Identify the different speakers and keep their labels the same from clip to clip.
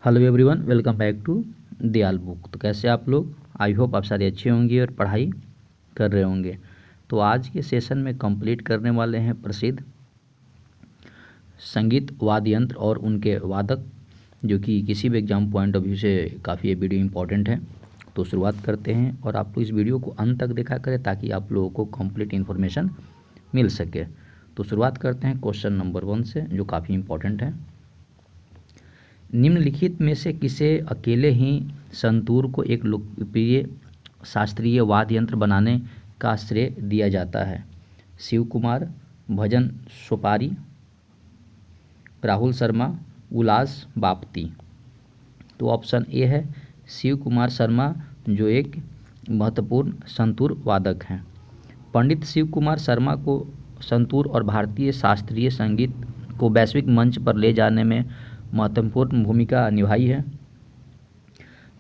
Speaker 1: Hello everyone, welcome back to Dayal book. तो कैसे आप लोग? आई होप आप सारे अच्छे होंगे और पढ़ाई कर रहे होंगे। तो आज के सेशन में कंप्लीट करने वाले हैं प्रसिद्ध संगीत वाद्य यंत्र और उनके वादक, जो कि किसी भी एग्जाम पॉइंट ऑफ व्यू से काफ़ी ये वीडियो इंपॉर्टेंट है। तो शुरुआत करते हैं और आप लोग इस वीडियो को अंत तक देखा करें ताकि आप लोगों को कंप्लीट इन्फॉर्मेशन मिल सके। तो शुरुआत करते हैं क्वेश्चन नंबर 1 से, जो काफ़ी इंपॉर्टेंट है। निम्नलिखित में से किसे अकेले ही संतूर को एक लोकप्रिय शास्त्रीय वाद्य यंत्र बनाने का श्रेय दिया जाता है? शिव कुमार, भजन सोपारी, राहुल शर्मा, उल्लास बापती। तो ऑप्शन ए है शिव कुमार शर्मा, जो एक महत्वपूर्ण संतूर वादक हैं। पंडित शिव कुमार शर्मा को संतूर और भारतीय शास्त्रीय संगीत को वैश्विक मंच पर ले जाने में महत्वपूर्ण भूमिका निभाई है।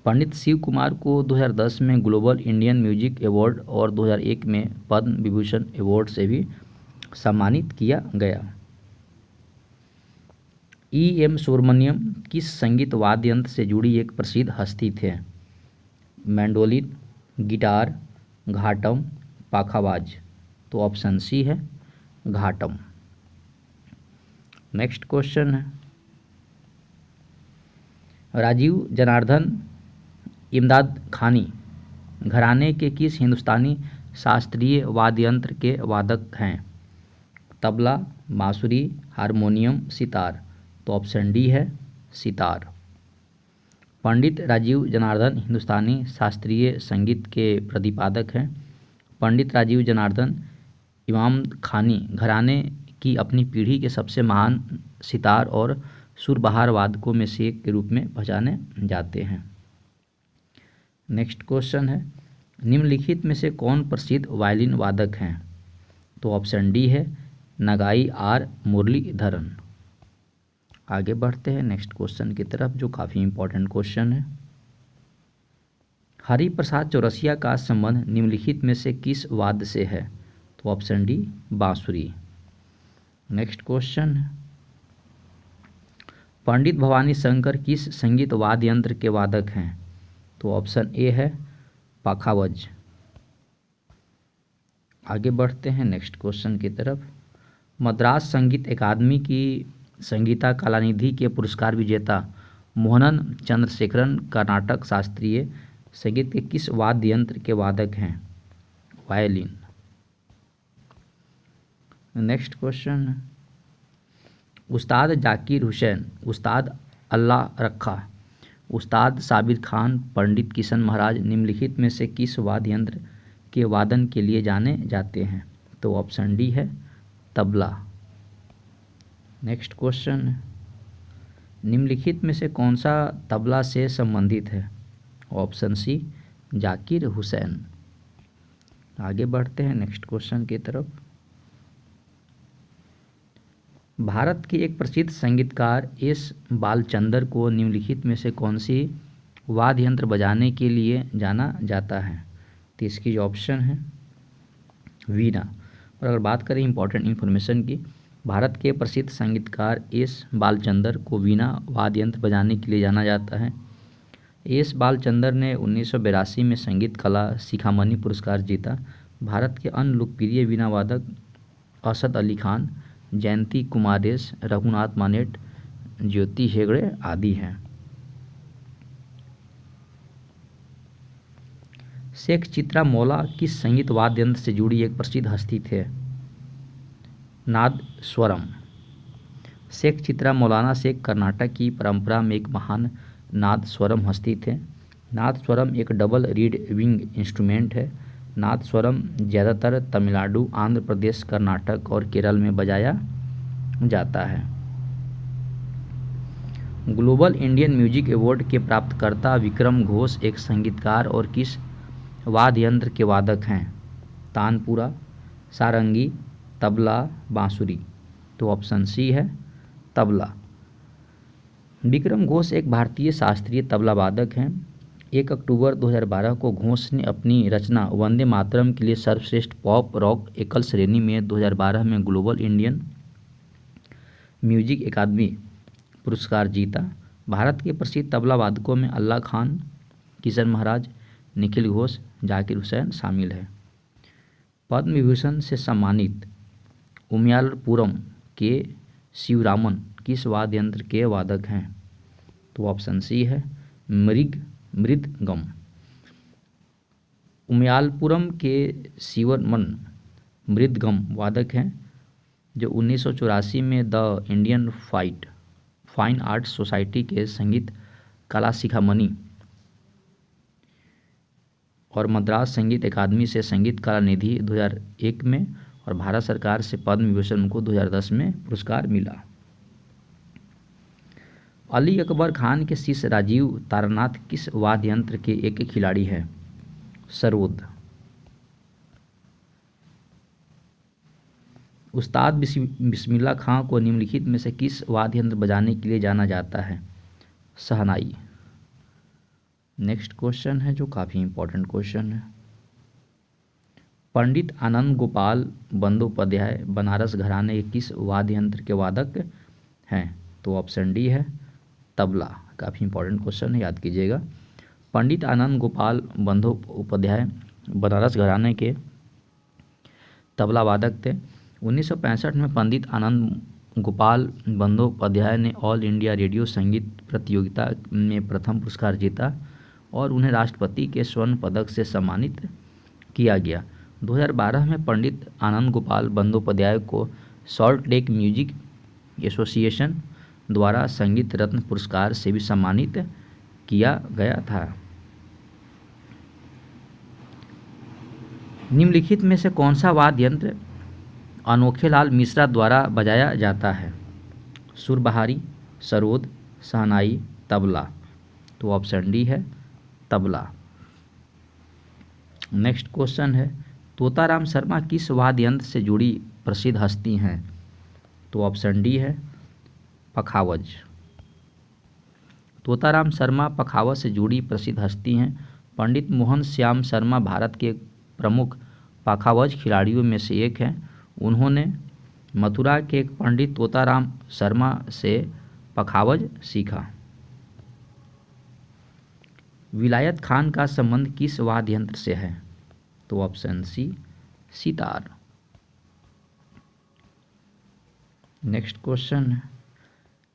Speaker 1: पंडित शिव कुमार को 2010 में ग्लोबल इंडियन म्यूजिक अवार्ड और 2001 में पद्म विभूषण अवार्ड से भी सम्मानित किया गया। एम सुब्रमण्यम किस संगीत वाद्य यंत्र से जुड़ी एक प्रसिद्ध हस्ती थे? Mandolin, guitar, ghatam, pakhawaj. तो ऑप्शन सी है घाटम। नेक्स्ट क्वेश्चन है, राजीव जनार्दन इमदाद खानी घराने के किस हिंदुस्तानी शास्त्रीय वाद्य यंत्र के वादक हैं? तबला, बांसुरी, हारमोनियम, सितार। तो ऑप्शन डी है सितार। पंडित राजीव जनार्दन हिंदुस्तानी शास्त्रीय संगीत के प्रतिपादक हैं। पंडित राजीव जनार्दन इमाद खानी घराने की अपनी पीढ़ी के सबसे महान सितार और सुरबहार वादकों में से एक के रूप में पहचाने जाते हैं। नेक्स्ट क्वेश्चन है, निम्नलिखित में से कौन प्रसिद्ध वायलिन वादक हैं? तो ऑप्शन डी है नगाई आर मुरलीधरन। आगे बढ़ते हैं नेक्स्ट क्वेश्चन की तरफ, जो काफ़ी इंपॉर्टेंट क्वेश्चन है। हरिप्रसाद चौरसिया का संबंध निम्नलिखित में से किस वाद्य से है? तो ऑप्शन डी बांसुरी। नेक्स्ट क्वेश्चन है, पंडित भवानी शंकर किस संगीत वाद्य यंत्र के वादक हैं? तो ऑप्शन ए है पाखावज। आगे बढ़ते हैं नेक्स्ट क्वेश्चन की तरफ। मद्रास संगीत अकादमी की संगीता कलानिधि के पुरस्कार विजेता मोहनन चंद्रशेखरन कर्नाटक शास्त्रीय संगीत के किस वाद्य यंत्र के वादक हैं? वायलिन। नेक्स्ट क्वेश्चन, उस्ताद जाकिर हुसैन, उस्ताद अल्लाह रखा, उस्ताद साबिर खान, पंडित किशन महाराज निम्नलिखित में से किस वाद्य यंत्र के वादन के लिए जाने जाते हैं? तो ऑप्शन डी है तबला। नेक्स्ट क्वेश्चन, निम्नलिखित में से कौन सा तबला से संबंधित है? Option C Zakir Hussain. आगे बढ़ते हैं नेक्स्ट क्वेश्चन की तरफ। भारत के एक प्रसिद्ध संगीतकार एस बालचंदर को निम्नलिखित में से कौन सी वाद्य यंत्र बजाने के लिए जाना जाता है? तो इसकी जो ऑप्शन है वीणा। और अगर बात करें इंपॉर्टेंट इन्फॉर्मेशन की, भारत के प्रसिद्ध संगीतकार एस बालचंदर को वीणा वाद्य यंत्र बजाने के लिए जाना जाता है। एस बालचंदर ने 1982 में संगीत कला शिखामणि पुरस्कार जीता। भारत के अन्य लोकप्रिय वीणा वादक असद अली खान, जयंती कुमारेश, रघुनाथ मानेट, ज्योति हेगड़े आदि हैं। शेख चित्रा मौला किस संगीत वाद्य यंत्र से जुड़ी एक प्रसिद्ध हस्ती थे? नाद स्वरम। शेख चित्रा मौलाना शेख कर्नाटक की परंपरा में एक महान नाद स्वरम हस्ती थे। नाद स्वरम एक डबल रीड विंग इंस्ट्रूमेंट है। नाद स्वरम ज़्यादातर तमिलनाडु, आंध्र प्रदेश, कर्नाटक और केरल में बजाया जाता है। ग्लोबल इंडियन म्यूजिक अवार्ड के प्राप्तकर्ता विक्रम घोष एक संगीतकार और किस वाद्य यंत्र के वादक हैं? तानपुरा, सारंगी, तबला, बांसुरी। तो ऑप्शन सी है तबला। विक्रम घोष एक भारतीय शास्त्रीय तबला वादक हैं। 1 अक्टूबर 2012 को घोष ने अपनी रचना वंदे मातरम के लिए सर्वश्रेष्ठ पॉप रॉक एकल श्रेणी में 2012 में ग्लोबल इंडियन म्यूजिक अकादमी पुरस्कार जीता। भारत के प्रसिद्ध तबला वादकों में अल्लाह खान, किशन महाराज, निखिल घोष, जाकिर हुसैन शामिल है। पद्म विभूषण से सम्मानित उमियालपुरम के शिवरामन किस वाद्य यंत्र के वादक हैं? तो ऑप्शन सी है मृदगम। उमियालपुरम के शिवरामन मृदगम वादक हैं जो 1984 में the Indian fine arts society के संगीत कला शिखामणि और मद्रास संगीत अकादमी से संगीत कला निधि 2001 में और भारत सरकार से पद्म विभूषण को 2010 में पुरस्कार मिला। अली अकबर खान के शिष्य राजीव तारानाथ किस वाद्य यंत्र के एक खिलाड़ी हैं? सरोद। उस्ताद बिस्मिल्लाह खां को निम्नलिखित में से किस वाद्य यंत्र बजाने के लिए जाना जाता है? शहनाई। नेक्स्ट क्वेश्चन है जो काफ़ी इंपॉर्टेंट क्वेश्चन है। पंडित आनंद गोपाल बंदोपाध्याय बनारस घराने के किस वाद्य यंत्र के वादक हैं? तो ऑप्शन डी है तबला। काफ़ी इंपॉर्टेंट क्वेश्चन है, याद कीजिएगा। पंडित आनंद गोपाल बंदोपाध्याय बनारस घराने के तबला वादक थे। 1965 में पंडित आनंद गोपाल बंदोपाध्याय ने ऑल इंडिया रेडियो संगीत प्रतियोगिता में प्रथम पुरस्कार जीता और उन्हें राष्ट्रपति के स्वर्ण पदक से सम्मानित किया गया। 2012 में पंडित आनंद गोपाल बंदोपाध्याय को सॉल्ट लेक म्यूजिक एसोसिएशन द्वारा संगीत रत्न पुरस्कार से भी सम्मानित किया गया था। निम्नलिखित में से कौन सा वाद्य यंत्र अनोखेलाल मिश्रा द्वारा बजाया जाता है? सुरबहारी, सरोद, शहनाई, तबला। तो ऑप्शन डी है तबला। नेक्स्ट क्वेश्चन है तोताराम शर्मा किस वाद्य यंत्र से जुड़ी प्रसिद्ध हस्ती हैं? तो ऑप्शन डी है पखावज। तोताराम शर्मा पखावज से जुड़ी प्रसिद्ध हस्ती हैं। पंडित मोहन श्याम शर्मा भारत के प्रमुख पखावज खिलाड़ियों में से एक हैं। उन्होंने मथुरा के एक पंडित तोताराम शर्मा से पखावज सीखा। विलायत खान का संबंध किस वाद्य यंत्र से है? तो ऑप्शन सी सितार। नेक्स्ट क्वेश्चन है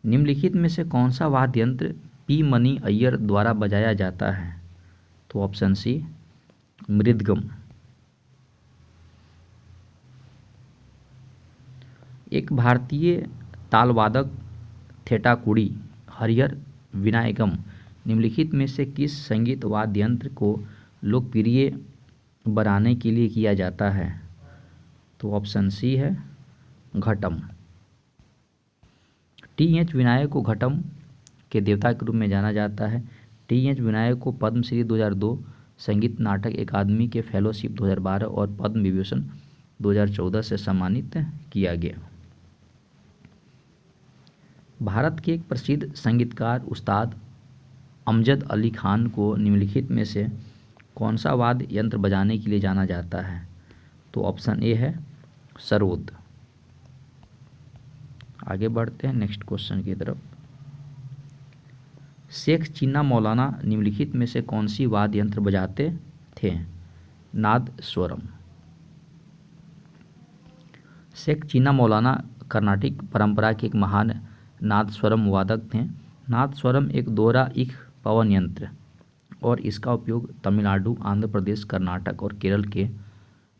Speaker 1: निम्नलिखित में से कौन सा वाद्य यंत्र पी मनी अय्यर द्वारा बजाया जाता है? तो ऑप्शन सी मृदगम। एक भारतीय तालवादक थेटाकुडी हरिहर विनायकम निम्नलिखित में से किस संगीत वाद्य यंत्र को लोकप्रिय बनाने के लिए किया जाता है? तो ऑप्शन सी है घटम। टी.एच. विनायक को घटम के देवता के रूप में जाना जाता है। टी.एच. विनायक को पद्मश्री 2002, संगीत नाटक अकादमी के फेलोशिप 2012 और पद्म विभूषण 2014 से सम्मानित किया गया। भारत के एक प्रसिद्ध संगीतकार उस्ताद अमजद अली खान को निम्नलिखित में से कौन सा वाद्य यंत्र बजाने के लिए जाना जाता है? तो ऑप्शन ए है सरोद। आगे बढ़ते हैं नेक्स्ट क्वेश्चन की तरफ। शेख चिन्ना मौलाना निम्नलिखित में से कौन सी वाद्य यंत्र बजाते थे? नादस्वरम। शेख चिन्ना मौलाना कर्नाटिक परंपरा के एक महान नादस्वरम वादक थे। नादस्वरम एक दोहरा इक पवन यंत्र और इसका उपयोग तमिलनाडु, आंध्र प्रदेश, कर्नाटक और केरल के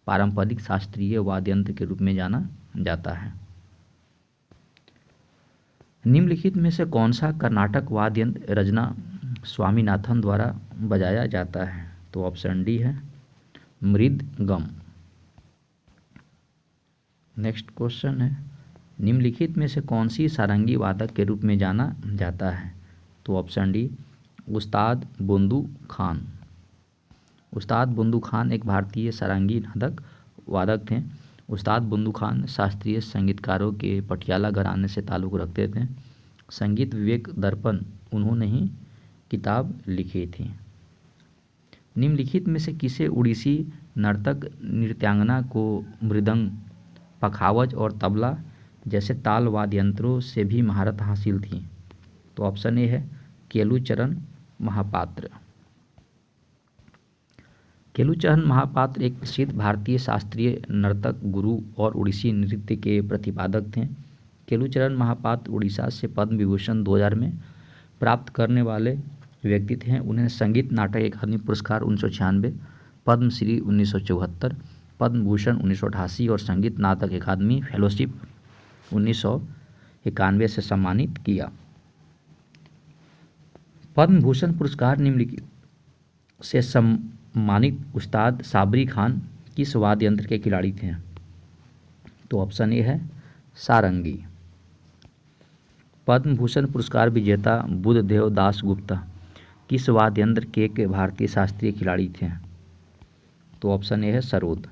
Speaker 1: पारंपरिक शास्त्रीय वाद्य यंत्र के रूप में जाना जाता है। निम्नलिखित में से कौन सा कर्नाटक वाद्य यंत्र रजना स्वामीनाथन द्वारा बजाया जाता है? तो ऑप्शन डी है मृदगम। नेक्स्ट क्वेश्चन है निम्नलिखित में से कौन सी सारंगी वादक के रूप में जाना जाता है? तो ऑप्शन डी उस्ताद बुंदू खान। उस्ताद बुंदू खान एक भारतीय सारंगी वादक थे। उस्ताद बुंदू खान शास्त्रीय संगीतकारों के पटियाला घराने से ताल्लुक़ रखते थे। संगीत विवेक दर्पण उन्होंने ही किताब लिखी थी। निम्नलिखित में से किसे उड़ीसी नर्तक नृत्यांगना को मृदंग, पखावज और तबला जैसे ताल वाद्य यंत्रों से भी महारत हासिल थी? तो ऑप्शन ए है केलुचरण महापात्र। केलुचरण महापात्र एक प्रसिद्ध भारतीय शास्त्रीय नर्तक, गुरु और उड़ीसी नृत्य के प्रतिपादक थे। केलुचरण महापात्र उड़ीसा से पद्म विभूषण 2000 में प्राप्त करने वाले व्यक्ति थे। उन्हें संगीत नाटक अकादमी पुरस्कार 1996, पद्मश्री 1974, पद्म भूषण 1988 और संगीत नाटक अकादमी फेलोशिप 1991 से सम्मानित किया। पद्म भूषण पुरस्कार निम्नलिखित से सम्मानित उस्ताद साबरी खान किस वाद्य यंत्र के खिलाड़ी थे? तो ऑप्शन ए है सारंगी। पद्म भूषण पुरस्कार विजेता बुद्धदेव दास गुप्ता किस वाद्य यंत्र के एक भारतीय शास्त्रीय खिलाड़ी थे? तो ऑप्शन ए है सरोद।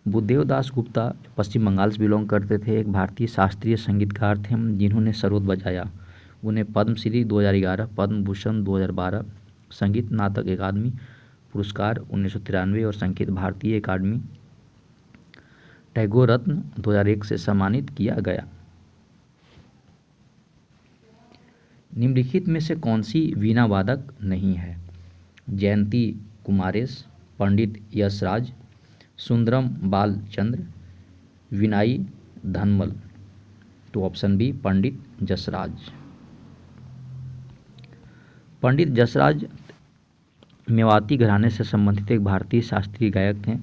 Speaker 1: बुद्धदेव दास गुप्ता पश्चिम बंगाल से बिलोंग करते थे, एक भारतीय शास्त्रीय संगीतकार थे जिन्होंने सरोद बजाया। उन्हें पद्मश्री 2011, पद्म भूषण 2012, संगीत नाटक अकादमी पुरस्कार 1993 और संगीत भारतीय अकादमी टैगोर रत्न 2001 से सम्मानित किया गया। निम्नलिखित में से कौन सी वीणा वादक नहीं है? जयंती कुमारेश, पंडित यशराज, सुंदरम बालचंद्र, विनाई धनमल। तो ऑप्शन बी पंडित जसराज। पंडित जसराज मेवाती घराने से संबंधित एक भारतीय शास्त्रीय गायक थे।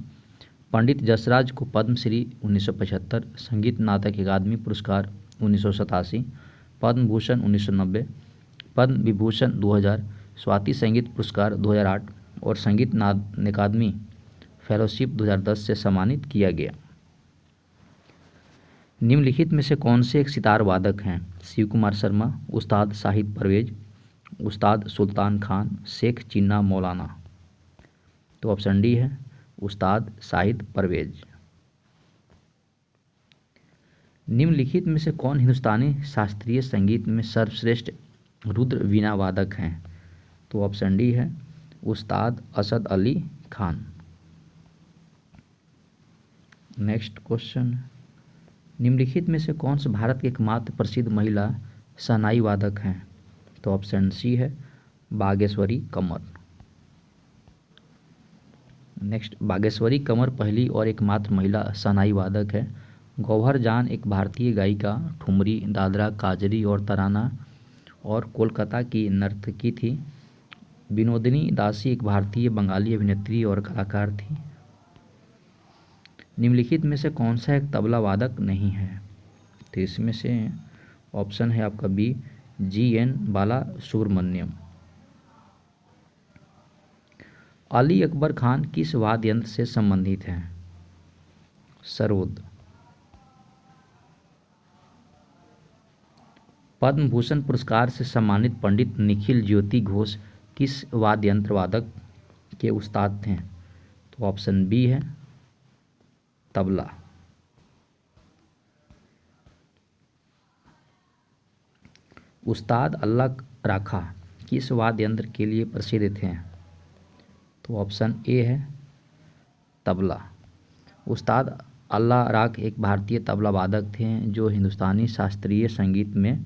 Speaker 1: पंडित जसराज को पद्मश्री 1975, संगीत नाटक अकादमी पुरस्कार 1987, पद्म भूषण 1990, पद्म विभूषण 2000, स्वाति संगीत पुरस्कार 2008 और संगीत अकादमी फेलोशिप 2010 से सम्मानित किया गया। निम्नलिखित में से कौन से एक सितार वादक हैं? शिव कुमार शर्मा, उस्ताद शाहिद परवेज, उस्ताद सुल्तान खान, शेख चिन्ना मौलाना। तो ऑप्शन डी है उस्ताद शाहिद परवेज। निम्नलिखित में से कौन हिंदुस्तानी शास्त्रीय संगीत में सर्वश्रेष्ठ रुद्र वीणा वादक हैं? तो ऑप्शन डी है उस्ताद असद अली खान। नेक्स्ट क्वेश्चन, निम्नलिखित में से कौन सा भारत के एकमात्र प्रसिद्ध महिला शहनाई वादक हैं? तो ऑप्शन सी है बागेश्वरी कंवर। नेक्स्ट, बागेश्वरी कंवर पहली और एकमात्र महिला शहनाई वादक है। गौहर जान एक भारतीय गायिका, ठुमरी, दादरा, काजरी और तराना और कोलकाता की नर्तकी थी। विनोदिनी दासी एक भारतीय बंगाली अभिनेत्री और कलाकार थी। निम्नलिखित में से कौन सा एक तबला वादक नहीं है? तो इसमें से ऑप्शन है आपका बी GN बाला सुब्रमण्यम। अली अकबर खान किस वाद्य यंत्र से संबंधित हैं? सरोद। पद्म भूषण पुरस्कार से सम्मानित पंडित निखिल ज्योति घोष किस वाद्य यंत्र वादक के उस्ताद थे? तो ऑप्शन बी है तबला। उस्ताद अल्लाह राखा किस वाद्य यंत्र के लिए प्रसिद्ध थे? तो ऑप्शन ए है तबला। उस्ताद अल्लाह राख एक भारतीय तबला वादक थे जो हिंदुस्तानी शास्त्रीय संगीत में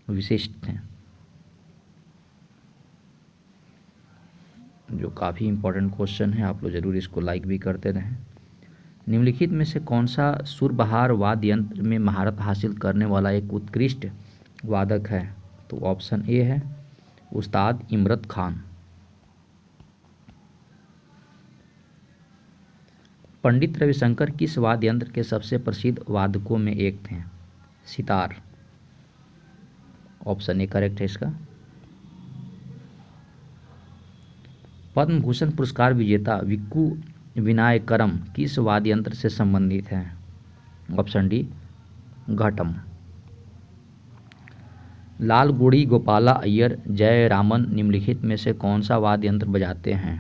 Speaker 1: विशिष्ट थे, जो काफ़ी इम्पोर्टेंट क्वेश्चन है। आप लोग ज़रूर इसको लाइक भी करते रहें। निम्नलिखित में से कौन सा सुरबहार वाद्य यंत्र में महारत हासिल करने वाला एक उत्कृष्ट वादक है? तो ऑप्शन ए है उस्ताद इमरत खान। पंडित रविशंकर किस वाद्य यंत्र के सबसे प्रसिद्ध वादकों में एक थे? सितार। ऑप्शन ए करेक्ट है इसका। पद्म भूषण पुरस्कार विजेता विक्कू विनायकरम किस वाद्य यंत्र से संबंधित है? ऑप्शन डी घटम। लालगुड़ी गोपाला अय्यर जयरामन निम्नलिखित में से कौन सा वाद्य यंत्र बजाते हैं?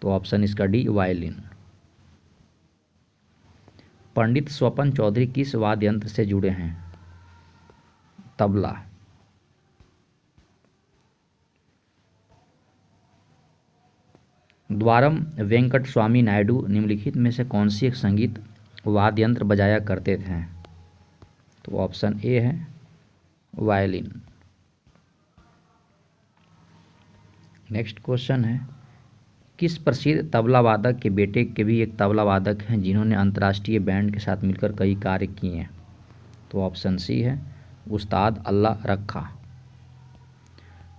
Speaker 1: तो ऑप्शन इसका डी वायलिन। पंडित स्वपन चौधरी किस वाद्य यंत्र से जुड़े हैं? तबला। द्वारम वेंकट स्वामी नायडू निम्नलिखित में से कौन सी एक संगीत वाद्य यंत्र बजाया करते थे? तो ऑप्शन ए है वायलिन। नेक्स्ट क्वेश्चन है, किस प्रसिद्ध तबला वादक के बेटे के भी एक तबला वादक हैं जिन्होंने अंतर्राष्ट्रीय बैंड के साथ मिलकर कई कार्य किए हैं? तो ऑप्शन सी है उस्ताद अल्लाह रखा।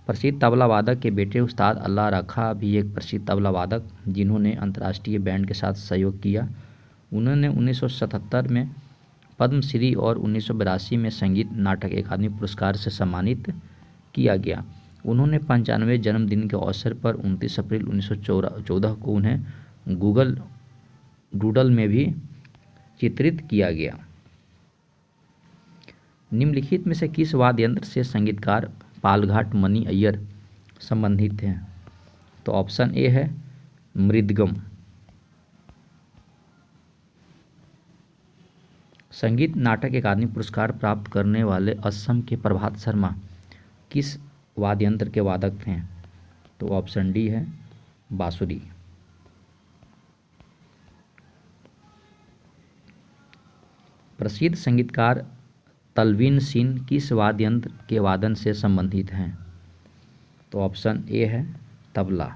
Speaker 1: प्रसिद्ध तबला वादक के बेटे उस्ताद अल्लाह रखा भी एक प्रसिद्ध तबला वादक जिन्होंने अंतर्राष्ट्रीय बैंड के साथ सहयोग किया। उन्होंने 1977 में पद्मश्री और 1982 में संगीत नाटक अकादमी पुरस्कार से सम्मानित किया गया। उन्होंने 95वें जन्मदिन के अवसर पर 29 अप्रैल 1914 को उन्हें गूगल डूडल में भी चित्रित किया गया। निम्नलिखित में से किस वाद्य यंत्र से संगीतकार पालघाट मनी अय्यर संबंधित हैं? तो ऑप्शन ए है मृदगम। संगीत नाटक अकादमी पुरस्कार प्राप्त करने वाले असम के प्रभात शर्मा किस वाद्य यंत्र के वादक हैं? तो ऑप्शन डी है बांसुरी। प्रसिद्ध संगीतकार तलवीन सिंह किस वाद्य यंत्र के वादन से संबंधित हैं? तो ऑप्शन ए है तबला।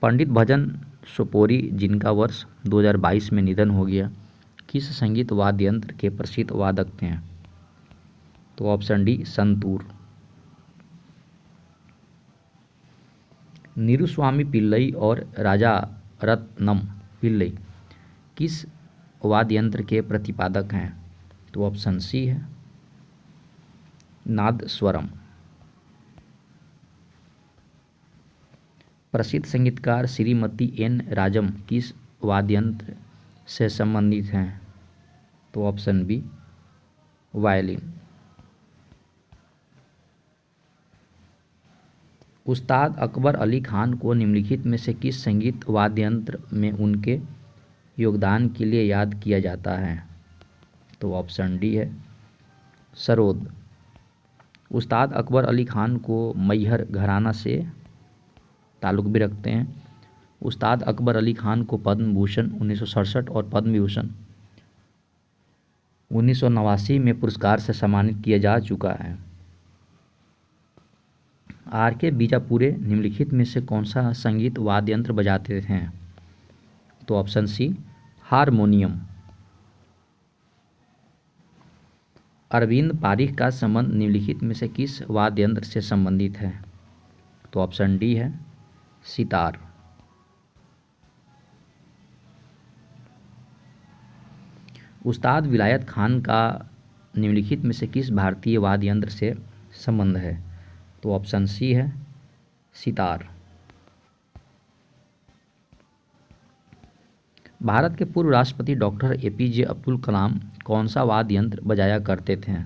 Speaker 1: पंडित भजन सोपोरी जिनका वर्ष 2022 में निधन हो गया, किस संगीत वाद्य यंत्र के प्रसिद्ध वादक हैं? तो ऑप्शन डी संतूर। नीरुस्वामी पिल्लई और राजा रत्नम पिल्लई किस वाद्य यंत्र के प्रतिपादक हैं? तो ऑप्शन सी है नादस्वरम। प्रसिद्ध संगीतकार श्रीमती एन राजम किस वाद्य यंत्र से संबंधित हैं? तो ऑप्शन बी वायलिन। उस्ताद अकबर अली खान को निम्नलिखित में से किस संगीत वाद्य यंत्र में उनके योगदान के लिए याद किया जाता है? तो ऑप्शन डी है सरोद। उस्ताद अकबर अली खान को मैहर घराना से ताल्लुक़ भी रखते हैं। उस्ताद अकबर अली खान को पद्म भूषण 1967 और पद्म विभूषण 1989 में पुरस्कार से सम्मानित किया जा चुका है। आर के बीजापुरे निम्नलिखित में से कौन सा संगीत वाद्य यंत्र बजाते हैं? तो option C harmonium. Arvind Parikh का संबंध निम्नलिखित में से किस वाद्य यंत्र से संबंधित है? तो ऑप्शन डी है सितार। उस्ताद विलायत खान का निम्नलिखित में से किस भारतीय वाद्य यंत्र से संबंध है? तो ऑप्शन सी है सितार। भारत के पूर्व राष्ट्रपति डॉक्टर एपीजे अब्दुल कलाम कौन सा वाद्य यंत्र बजाया करते थे?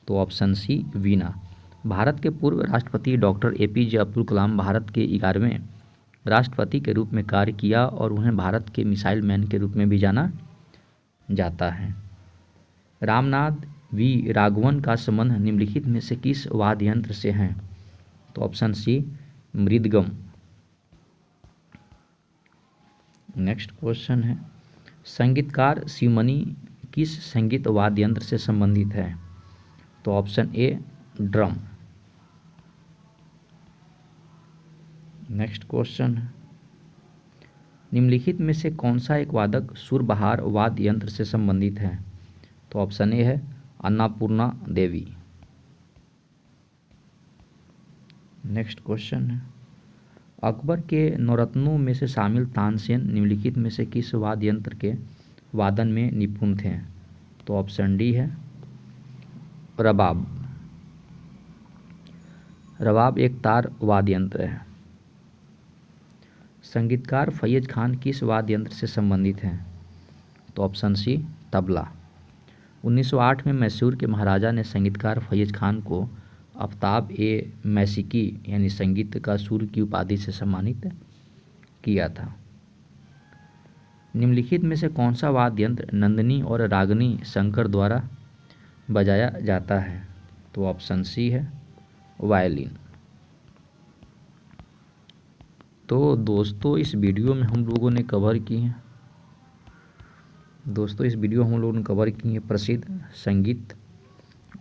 Speaker 1: तो ऑप्शन सी वीणा। भारत के पूर्व राष्ट्रपति डॉक्टर एपीजे अब्दुल कलाम भारत के 11वें राष्ट्रपति के रूप में कार्य किया और उन्हें भारत के मिसाइल मैन के रूप में भी जाना जाता है। रामनाथ वी राघवन का संबंध निम्नलिखित में से किस वाद्य यंत्र से है? तो ऑप्शन सी मृदगम। नेक्स्ट क्वेश्चन है, संगीतकार शिवमणि किस संगीत वाद्य यंत्र से संबंधित है? तो option A drum. Next question है, निम्नलिखित में से कौन सा एक वादक सुरबहार वाद्य यंत्र से संबंधित है? तो ऑप्शन ए है अन्नपूर्णा देवी। नेक्स्ट क्वेश्चन है, अकबर के नौरत्नों में से शामिल तानसेन निम्नलिखित में से किस वाद्य यंत्र के वादन में निपुण थे? तो ऑप्शन डी है रबाब। रबाब एक तार वाद्य यंत्र है। संगीतकार फैयज खान किस वाद्य यंत्र से संबंधित हैं? तो ऑप्शन सी तबला। 1908 में मैसूर के महाराजा ने संगीतकार फैयज खान को आफ्ताब ए मैसिकी यानी संगीत का सूर्य की उपाधि से सम्मानित किया था। निम्नलिखित में से कौन सा वाद्य यंत्र नंदिनी और रागिनी शंकर द्वारा बजाया जाता है? तो ऑप्शन सी है वायलिन। तो दोस्तों इस वीडियो में हम लोगों ने कवर की हैं प्रसिद्ध संगीत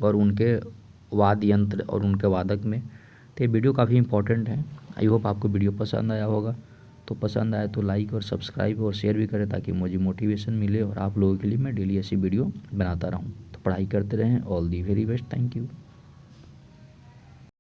Speaker 1: और उनके वाद्य यंत्र और उनके वादक में तो ये वीडियो काफ़ी इंपॉर्टेंट है। आई होप आपको वीडियो पसंद आया होगा। तो पसंद आए तो लाइक और सब्सक्राइब और शेयर भी करें ताकि मुझे मोटिवेशन मिले और आप लोगों के लिए मैं डेली ऐसी वीडियो बनाता रहूँ। तो पढ़ाई करते रहें। All the very best. Thank you.